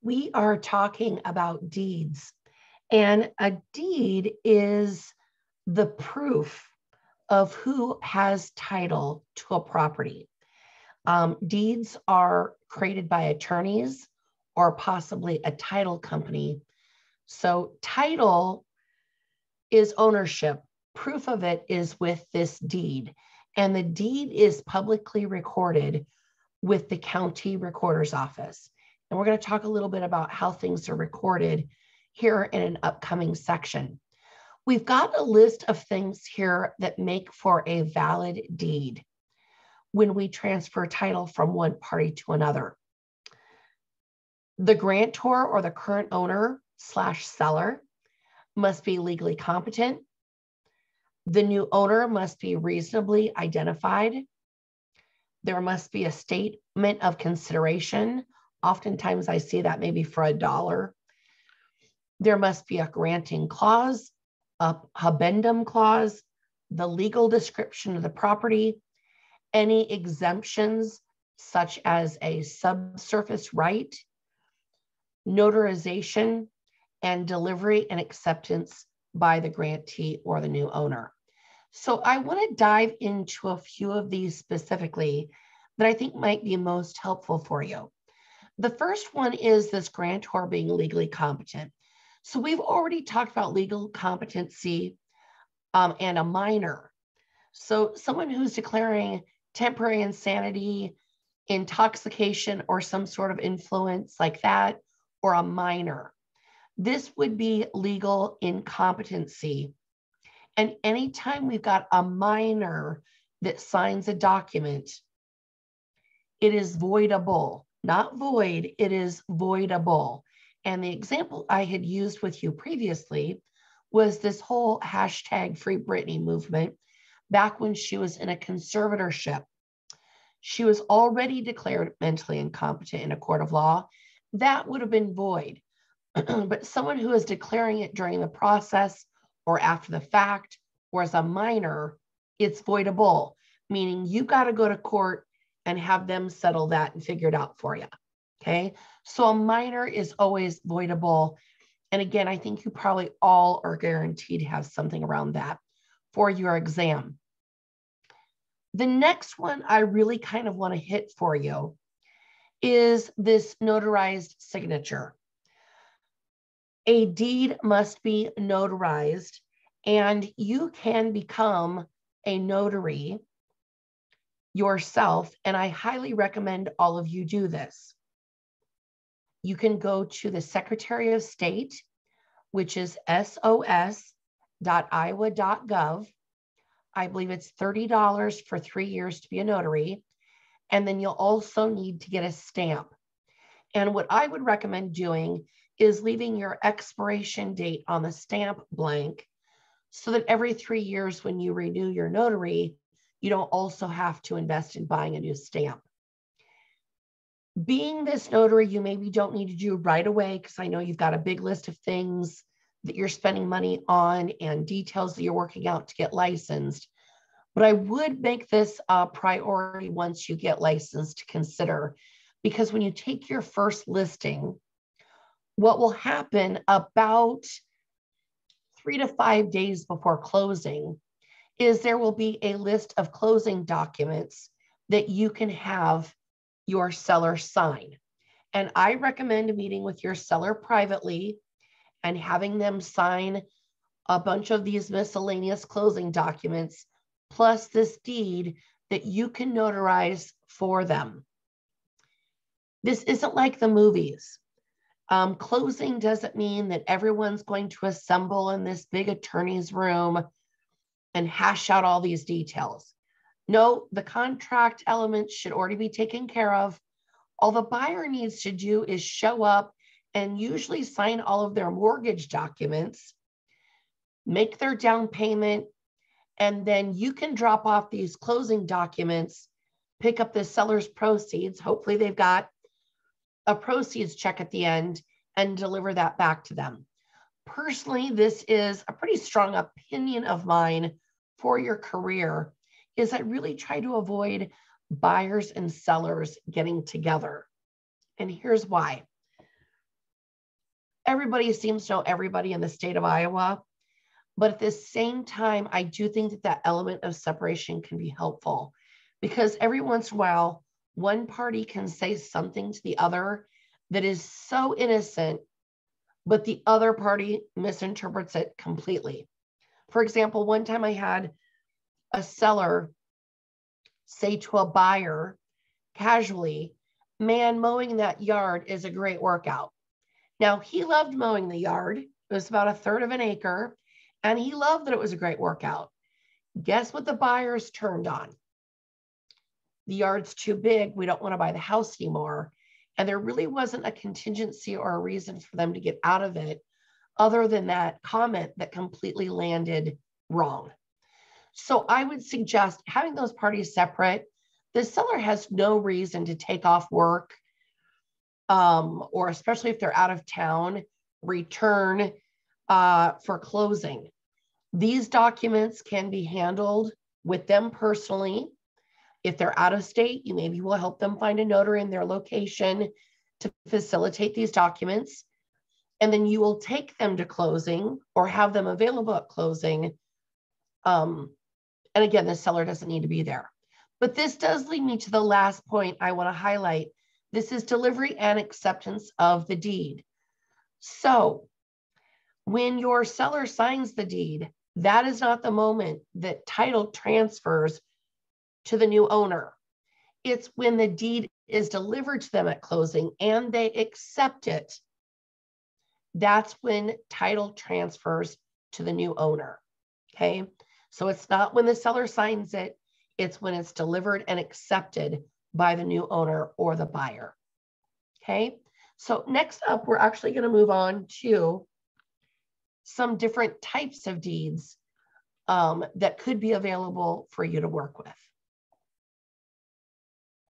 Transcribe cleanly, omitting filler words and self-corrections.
We are talking about deeds, and a deed is the proof of who has title to a property. Deeds are created by attorneys or possibly a title company. So, title is ownership. Proof of it is with this deed, and the deed is publicly recorded with the county recorder's office. And we're going to talk a little bit about how things are recorded here in an upcoming section. We've got a list of things here that make for a valid deed when we transfer title from one party to another. The grantor or the current owner / seller must be legally competent. The new owner must be reasonably identified. There must be a statement of consideration. Oftentimes I see that maybe for $1. There must be a granting clause, a habendum clause, the legal description of the property, any exemptions such as a subsurface right, notarization, and delivery and acceptance by the grantee or the new owner. So I want to dive into a few of these specifically that I think might be most helpful for you. The first one is this grantor being legally competent. So we've already talked about legal competency and a minor. So someone who's declaring temporary insanity, intoxication, or some sort of influence like that, or a minor. This would be legal incompetency. And anytime we've got a minor that signs a document, it is voidable, not void, it is voidable. And the example I had used with you previously was this whole hashtag Free Britney movement back when she was in a conservatorship. She was already declared mentally incompetent in a court of law. That would have been void. But someone who is declaring it during the process or after the fact, or as a minor, it's voidable, meaning you got to go to court and have them settle that and figure it out for you. Okay. So a minor is always voidable. And again, I think you probably all are guaranteed to have something around that for your exam. The next one I really kind of want to hit for you is this notarized signature. A deed must be notarized, and you can become a notary yourself, and I highly recommend all of you do this. You can go to the Secretary of State, which is sos.iowa.gov. I believe it's $30 for 3 years to be a notary, and then you'll also need to get a stamp. And what I would recommend doing is leaving your expiration date on the stamp blank so that every 3 years when you renew your notary, you don't also have to invest in buying a new stamp. Being this notary, you maybe don't need to do right away because I know you've got a big list of things that you're spending money on and details that you're working out to get licensed. But I would make this a priority once you get licensed to consider, because when you take your first listing, what will happen about 3 to 5 days before closing is there will be a list of closing documents that you can have your seller sign. And I recommend meeting with your seller privately and having them sign a bunch of these miscellaneous closing documents, plus this deed that you can notarize for them. This isn't like the movies. Closing doesn't mean that everyone's going to assemble in this big attorney's room and hash out all these details. No, the contract elements should already be taken care of. All the buyer needs to do is show up and usually sign all of their mortgage documents, make their down payment, and then you can drop off these closing documents, pick up the seller's proceeds. Hopefully they've got a proceeds check at the end and deliver that back to them. Personally, this is a pretty strong opinion of mine for your career, is I really try to avoid buyers and sellers getting together. And here's why. everybody seems to know everybody in the state of Iowa. But at the same time, I do think that that element of separation can be helpful, because every once in a while, one party can say something to the other that is so innocent, but the other party misinterprets it completely. For example, one time I had a seller say to a buyer casually, "Man, mowing that yard is a great workout." Now, he loved mowing the yard. It was about 1/3 of an acre, and he loved that it was a great workout. Guess what the buyers turned on? The yard's too big. We don't want to buy the house anymore. And there really wasn't a contingency or a reason for them to get out of it other than that comment that completely landed wrong. So I would suggest having those parties separate. The seller has no reason to take off work, or especially if they're out of town, return for closing. These documents can be handled with them personally. If they're out of state, you maybe will help them find a notary in their location to facilitate these documents. And then you will take them to closing or have them available at closing. And again, the seller doesn't need to be there. But this does lead me to the last point I want to highlight. This is delivery and acceptance of the deed. So when your seller signs the deed, that is not the moment that title transfers to the new owner. It's when the deed is delivered to them at closing and they accept it. That's when title transfers to the new owner. Okay. So it's not when the seller signs it, it's when it's delivered and accepted by the new owner or the buyer. Okay. So next up, we're actually going to move on to some different types of deeds that could be available for you to work with.